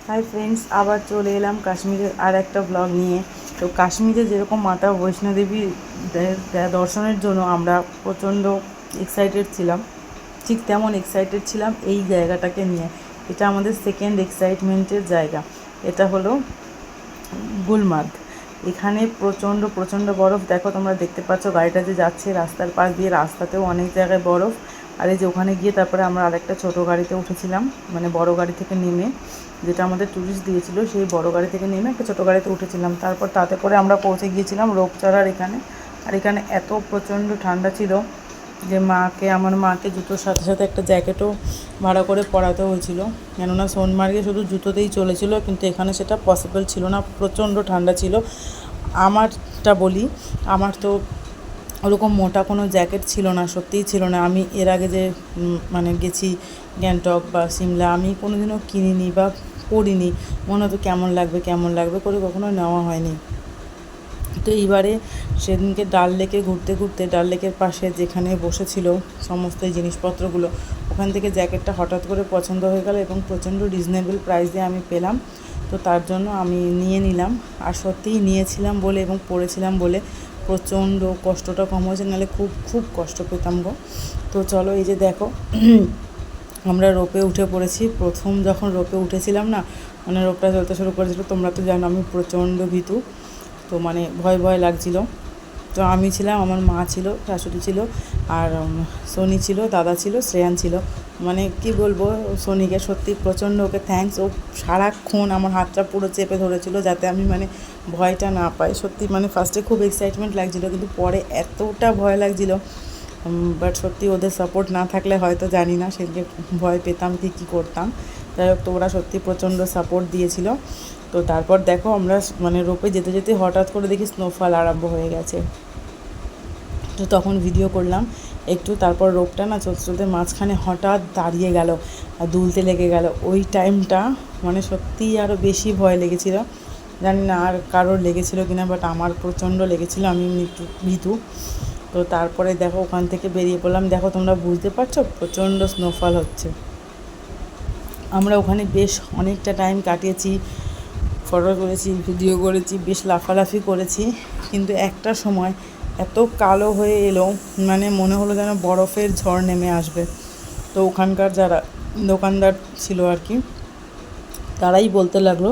Hi friends, আবার চলে এলাম কাশ্মীরের আর একটা ব্লগ নিয়ে। তো কাশ্মীরে যেরকম মাতা বৈষ্ণোদেবী দর্শনের জন্য আমরা প্রচণ্ড এক্সাইটেড ছিলাম, ঠিক তেমন এক্সাইটেড ছিলাম এই জায়গাটাকে নিয়ে। এটা আমাদের সেকেন্ড এক্সাইটমেন্টের জায়গা। এটা হলো গুলমার্গ। এখানে প্রচণ্ড প্রচণ্ড বরফ। দেখো, তোমরা দেখতে পাচ্ছ গাড়িটা যে যাচ্ছে রাস্তার পাশ দিয়ে, রাস্তাতেও অনেক জায়গায় বরফ। আর এই যে ওখানে গিয়ে তারপরে আমরা আরেকটা ছোটো গাড়িতে উঠেছিলাম, মানে বড় গাড়ি থেকে নেমে, যেটা আমাদের ট্যুরিস্ট দিয়েছিল সেই বড় গাড়ি থেকে নেমে একটা ছোটো গাড়িতে উঠেছিলাম। তারপর তাতে করে আমরা পৌঁছে গিয়েছিলাম রোপচারার এখানে। আর এখানে এত প্রচণ্ড ঠান্ডা ছিল যে আমার মাকে জুতোর সাথে সাথে একটা জ্যাকেটও ভাড়া করে পরাতে হয়েছিল, কেননা সোনমার্গে শুধু জুতোতেই চলেছিল, কিন্তু এখানে সেটা পসিবল ছিল না, প্রচণ্ড ঠান্ডা ছিল। আমারটা বলি, আমার তো ওরকম মোটা কোনো জ্যাকেট ছিল না, সত্যিই ছিল না। আমি এর আগে যে মানে গেছি গ্যাংটক বা সিমলা, আমি কোনো দিনও কিনিনি বা পরিনি। মনে হতো কেমন লাগবে করে কখনো নেওয়া হয়নি। তো এইবারে সেদিনকে ডাল লেকে ঘুরতে ঘুরতে, ডাল লেকের পাশে যেখানে বসেছিল সমস্ত এই জিনিসপত্রগুলো, ওখান থেকে জ্যাকেটটা হঠাৎ করে পছন্দ হয়ে গেল এবং প্রচণ্ড রিজনেবল প্রাইসে আমি পেলাম। তো তার জন্য আমি নিয়ে নিলাম। আর সত্যিই নিয়েছিলাম বলে এবং পরেছিলাম বলে প্রচণ্ড কষ্টটা কম হয়েছে, নাহলে খুব খুব কষ্ট পেতাম গো। তো চলো, এই যে দেখো আমরা রোপে উঠে পড়েছি। প্রথম যখন রোপে উঠেছিলাম না, মানে রোপটা চলতে শুরু করেছিল, তোমরা তো জানো আমি প্রচণ্ড ভীতু। তো মানে ভয় ভয় লাগছিল। তো আমি ছিলাম, আমার মা ছিল, শাশুড়ি ছিল, আর সোনি ছিল, দাদা ছিল, শ্রেয়ান ছিল। মানে কি বলবো, সোনিকে সত্যি প্রচণ্ড, ওকে থ্যাঙ্কস। ও সারাক্ষণ আমার হাতটা পুরো চেপে ধরেছিল যাতে আমি মানে ভয়টা না পাই। সত্যি মানে ফার্স্টে খুব এক্সাইটমেন্ট লাগছিল, কিন্তু পরে এতটা ভয় লাগছিল। বাট সত্যি ওদের সাপোর্ট না থাকলে হয়তো জানি না সেদিকে ভয় পেতাম কি কী করতাম। যাই হোক, তো ওরা সত্যি প্রচণ্ড সাপোর্ট দিয়েছিল। তো তারপর দেখো আমরা মানে রোপে যেতে যেতে হঠাৎ করে দেখি স্নোফল আরম্ভ হয়ে গেছে। তো তখন ভিডিও করলাম একটু। তারপর রোপটা না চলতে চলতে মাঝখানে হঠাৎ দাঁড়িয়ে গেল আর দুলতে লেগে গেল। ওই টাইমটা মানে সত্যিই আরও বেশি ভয় লেগেছিল। জানি না আর কারোর লেগেছিল কিনা, বাট আমার প্রচণ্ড লেগেছিল, আমি একটু ভীতু। তো তারপরে দেখো ওখান থেকে বেরিয়ে পড়লাম। দেখো তোমরা বুঝতে পারছো প্রচণ্ড স্নোফল হচ্ছে। আমরা ওখানে বেশ অনেকটা টাইম কাটিয়েছি, ফটো করেছি, ভিডিও করেছি, বেশ লাফালাফি করেছি। কিন্তু একটা সময় এত কালো হয়ে এলো, মানে মনে হলো যেন বরফের ঝড় নেমে আসবে। তো ওখানকার যারা দোকানদার ছিল আর কি, তারাই বলতে লাগলো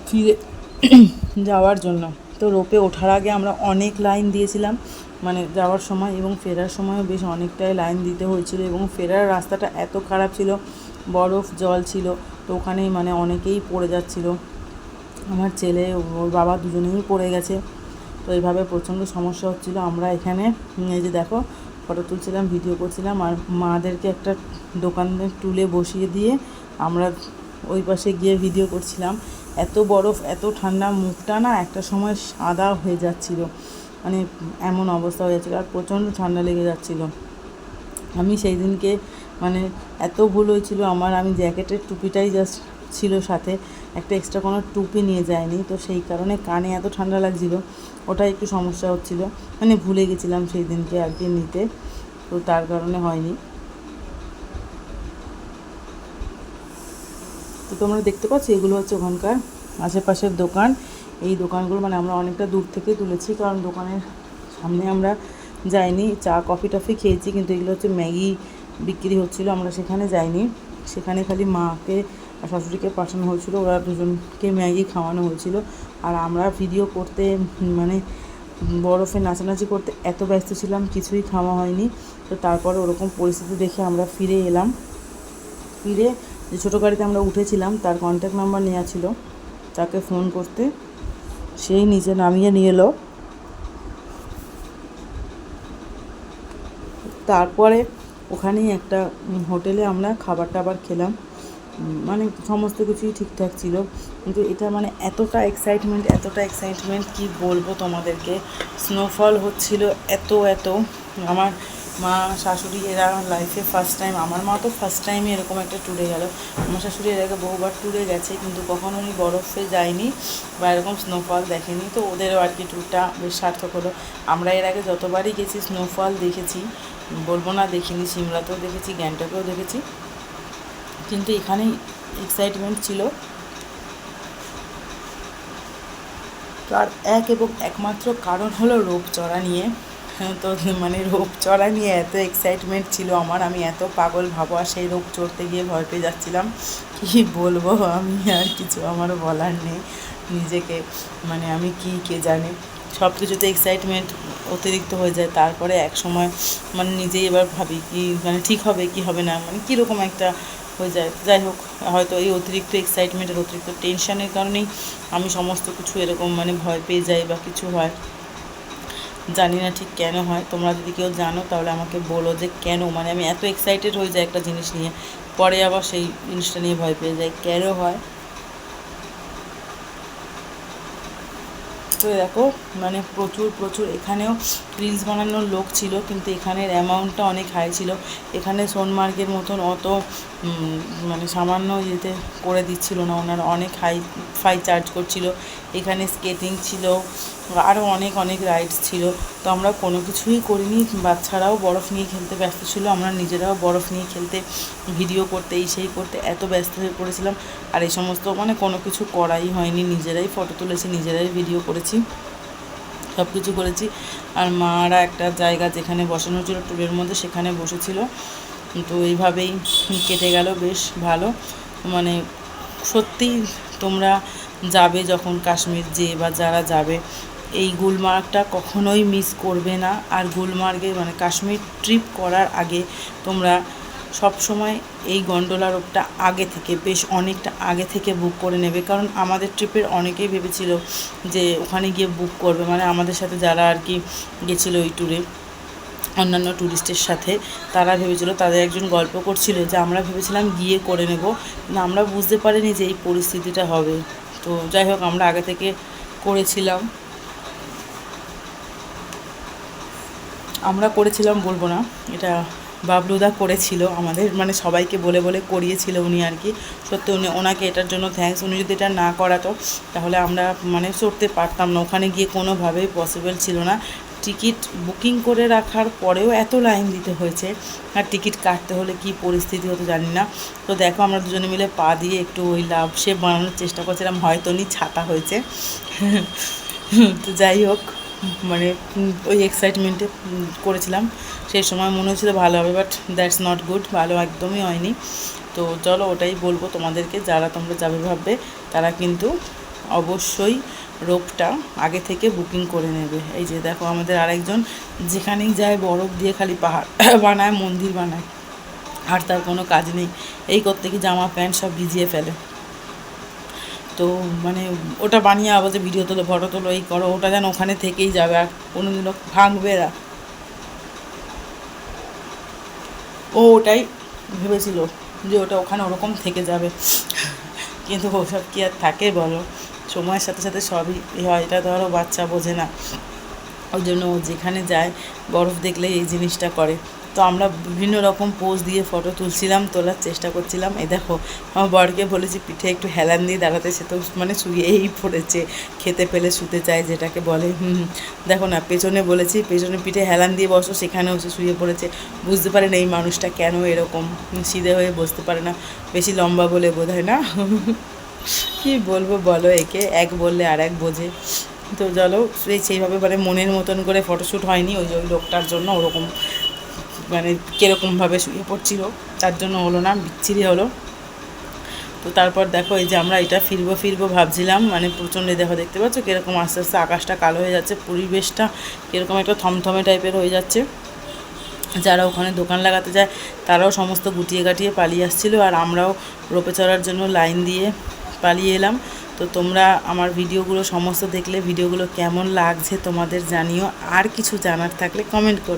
ফিরে যাওয়ার জন্য। তো রোপে ওঠার আগে আমরা অনেক লাইন দিয়েছিলাম, মানে যাওয়ার সময় এবং ফেরার সময়ও বেশ অনেকটাই লাইন দিতে হয়েছিল। এবং ফেরার রাস্তাটা এত খারাপ ছিল, বরফ জল ছিল, তো ওখানেই মানে অনেকেই পড়ে যাচ্ছিল। আমার ছেলে, ওর বাবা দুজনেই পড়ে গেছে। তো এইভাবে প্রচণ্ড সমস্যা হচ্ছিলো। আমরা এখানে এই যে দেখো ফটো তুলছিলাম, ভিডিও করছিলাম, আর মাদেরকে একটা দোকানের টুলে বসিয়ে দিয়ে আমরা ওই পাশে গিয়ে ভিডিও করছিলাম। এত বরফ, এত ঠান্ডা, মুখটা না একটা সময় সাদা হয়ে যাচ্ছিলো, মানে এমন অবস্থা হয়ে যাচ্ছিলো, আর প্রচণ্ড ঠান্ডা লেগে যাচ্ছিলো। আমি সেই দিনকে মানে এত ভুল হয়েছিল আমার, আমি জ্যাকেটের টুপিটাই জাস্ট ছিল সাথে, একটা এক্সট্রা কোনো টুপি নিয়ে যায়নি। তো সেই কারণে কানে এত ঠান্ডা লাগছিল, ওটা একটু সমস্যা হচ্ছিল, মানে ভুলে গেছিলাম সেই দিনকে আর কি নিতে, তো তার কারণে হয়নি। তো তোমরা দেখতে পাচ্ছ এগুলো হচ্ছে ওখানকার আশেপাশের দোকান। এই দোকানগুলো মানে আমরা অনেকটা দূর থেকে তুলেছি, কারণ দোকানের সামনে আমরা যাইনি। চা কফি টফি খেয়েছি, কিন্তু এগুলো হচ্ছে ম্যাগি বিক্রি হচ্ছিলো, আমরা সেখানে যাইনি। সেখানে খালি মাকে আর শাশুড়িকে পাঠানো হয়েছিল, ওরা দুজনকে ম্যাগি খাওয়ানো হয়েছিল। আর আমরা ভিডিও করতে মানে বরফে নাচানাচি করতে এত ব্যস্ত ছিলাম, কিছুই খাওয়া হয়নি। তো তারপরে ওরকম পরিস্থিতি দেখে আমরা ফিরে এলাম। ফিরে যে ছোটো গাড়িতে আমরা উঠেছিলাম তার কন্ট্যাক্ট নাম্বার নেওয়া ছিল, তাকে ফোন করতে সেই নিচে নামিয়ে নিয়ে এলো। তারপরে ওখানেই একটা হোটেলে আমরা খাবার টাবার খেলাম, মানে সমস্ত কিছুই ঠিকঠাক ছিল। কিন্তু এটা মানে এতটা এক্সাইটমেন্ট কি বলবো তোমাদেরকে। স্নোফল হচ্ছিল এত আমার মা শাশুড়ি এরা লাইফে ফার্স্ট টাইম, আমার মা তো ফার্স্ট টাইমে এরকম একটা ট্যুরে গেল। আমার শাশুড়ি এর আগে বহুবার ট্যুরে গেছে, কিন্তু কখনো উনি বরফে যায়নি বা এরকম স্নোফল দেখেনি। তো ওদেরও আর কি ট্যুরটা বেশ সার্থক হলো। আমরা এর আগে যতবারই গেছি স্নোফল দেখেছি, বলবো না দেখিনি। সিমলাতেও দেখেছি, গ্যাংটকেও দেখেছি, কিন্তু এখানেই এক্সাইটমেন্ট ছিল। তার এক এবং একমাত্র কারণ হলো রোপ চড়া নিয়ে। হ্যাঁ, তো মানে রোপ চড়া নিয়ে এত এক্সাইটমেন্ট ছিল আমার, আমি এত পাগল ভাবা সেই রোপ চড়তে গিয়ে ভয় পেয়ে যাচ্ছিলাম, কী বলবো আমি, আর কিছু আমারও বলার নেই নিজেকে, মানে আমি কে জানে, সব কিছুতে এক্সাইটমেন্ট অতিরিক্ত হয়ে যায়। তারপরে এক সময় মানে নিজেই এবার ভাবি কি মানে ঠিক হবে কি হবে না, মানে কীরকম একটা হয়ে যায়। যাই হোক, হয়তো এই অতিরিক্ত এক্সাইটমেন্টের অতিরিক্ত টেনশনের কারণেই আমি সমস্ত কিছু এরকম মানে ভয় পেয়ে যাই বা কিছু হয়, জানি না ঠিক কেন হয়। তোমরা যদি কেউ জানো তাহলে আমাকে বলো যে কেন, মানে আমি এত এক্সাইটেড হয়ে যাই একটা জিনিস নিয়ে, পরে আবার সেই জিনিসটা নিয়ে ভয় পেয়ে যাই, কেন হয়। তো দেখো মানে প্রচুর এখানেও রিলস বানানোর লোক ছিল, কিন্তু এখানের অ্যামাউন্টটা অনেক হাই ছিল। এখানে সোনমার্গের মতন অত মানে সামান্য ইয়েতে করে দিচ্ছিল না, ওনারা অনেক ফাই চার্জ করছিল। এখানে স্কেটিং ছিল, আরও অনেক রাইডস ছিল। তো আমরা কোনো কিছুই করিনি, বাচ্চারাও বরফ নিয়ে খেলতে ব্যস্ত ছিল, আমরা নিজেরাও বরফ নিয়ে খেলতে, ভিডিও করতে, সেই করতে এত ব্যস্ত হয়ে পড়েছিলাম। আর এই সমস্ত মানে কোনো কিছু করাই হয়নি, নিজেরাই ফটো তুলেছি, নিজেরাই ভিডিও করেছি, সব কিছু করেছি। আর মারা একটা জায়গা যেখানে বসানো ছিল টুলের মধ্যে, সেখানে বসেছিল। তো এইভাবেই কেটে গেল বেশ ভালো। মানে সত্যিই তোমরা যাবে যখন কাশ্মীর, বা যারা যাবে এই গুলমার্গটা কখনোই মিস করবে না। আর গুলমার্গে মানে কাশ্মীর ট্রিপ করার আগে তোমরা সব সময় এই গন্ডোলা রোপটা আগে থেকে, বেশ অনেকটা আগে থেকে বুক করে নেবে। কারণ আমাদের ট্রিপের অনেকেই ভেবেছিল যে ওখানে গিয়ে বুক করবে, মানে আমাদের সাথে যারা আর কি গেছিলো ওই ট্যুরে অন্যান্য ট্যুরিস্টের সাথে, তারা ভেবেছিল, তাদের একজন গল্প করছিল যে আমরা ভেবেছিলাম গিয়ে করে নেব, কিন্তু আমরা বুঝতে পারিনি যে এই পরিস্থিতিটা হবে। তো যাই হোক, আমরা আগে থেকে করেছিলাম বলবো না, এটা বাবলুদা করেছিল আমাদের, মানে সবাইকে বলে করিয়েছিল উনি আর কি। সত্যি ওনাকে এটার জন্য থ্যাঙ্কস। উনি যদি এটা না করাতো তাহলে আমরা মানে চড়তে পারতাম না, ওখানে গিয়ে কোনোভাবেই পসিবল ছিল না। টিকিট বুকিং করে রাখার পরেও এত লাইন দিতে হয়েছে, আর টিকিট কাটতে হলে কী পরিস্থিতি হতো জানি না। তো দেখো, আমরা দুজনে মিলে পা দিয়ে একটু ওই লাভ শেপ বানানোর চেষ্টা করছিলাম, হয়তো নি ছাতা হয়েছে। তো যাই হোক, মানে ওই এক্সাইটমেন্টে করেছিলাম, সেই সময় মনে হচ্ছিল ভালো হবে, বাট দ্যাটস নট গুড, ভালো একদমই হয়নি। তো চলো, ওটাই বলবো তোমাদেরকে, যারা তোমরা যাবে ভাববে তারা কিন্তু অবশ্যই রোপটা আগে থেকে বুকিং করে নেবে। এই যে দেখো, আমাদের আরেকজন যেখানেই যায় বরফ দিয়ে খালি পাহাড় বানায়, মন্দির বানায়, আর তার কোনো কাজ নেই, এই করতে কি জামা প্যান্ট সব ভিজিয়ে ফেলে। তো মানে ওটা বানিয়ে আবার যে ভিডিও তোলো, ফটো তোলো, এই করো, ওটা যেন ওখানে থেকেই যাবে, আর কোনো দিনও ভাঙবে না। ওটাই ভেবেছিল যে ওটা ওখানে ওরকম থেকে যাবে, কিন্তু ওসব কি আর থাকে বলো, সময়ের সাথে সাথে সবই হয়। এটা ধরো বাচ্চা বোঝে না, ওই জন্য ও যেখানে যায় বরফ দেখলে এই জিনিসটা করে। তো আমরা বিভিন্ন রকম পোজ দিয়ে ফটো তুলছিলাম, তোলার চেষ্টা করছিলাম। এই দেখো, আমার বরকে বলেছি পিঠে একটু হেলান দিয়ে দাঁড়াতে, সে তো মানে শুয়েই পড়েছে, খেতে পেলে শুতে চায় যেটাকে বলে। দেখো না, পেছনে বলেছি পেছনে পিঠে হেলান দিয়ে বসো, সেখানেও সে শুয়ে পড়েছে। বুঝতে পারে না এই মানুষটা কেন এরকম সিধে হয়ে বসতে পারে না, বেশি লম্বা বলে বোধ হয় না। কী বলবো বলো একে, এক বললে আর এক বোঝে। তো চলো, সেইভাবে মানে মনের মতন করে ফটোশ্যুট হয়নি, ওই লোকটার জন্য ওরকম মানে কীরকমভাবে শুয়ে পড়ছিল, তার জন্য হলো না, বিচ্ছিরি হলো। তো তারপর দেখো, এই যে আমরা এটা ফিরবো ভাবছিলাম, মানে প্রচণ্ড, দেখো দেখতে পাচ্ছ কীরকম আস্তে আস্তে আকাশটা কালো হয়ে যাচ্ছে, পরিবেশটা কীরকম একটা থমথমে টাইপের হয়ে যাচ্ছে। যারা ওখানে দোকান লাগাতে যায় তারাও সমস্ত গুটিয়ে গাটিয়ে পালিয়ে আসছিলো, আর আমরাও রোপে চড়ার জন্য লাইন দিয়ে পালিয়ে এলাম। তো তোমরা আমার ভিডিওগুলো সমস্ত দেখলে, ভিডিওগুলো কেমন লাগছে তোমাদের জানিও, আর কিছু জানার থাকলে কমেন্ট করো।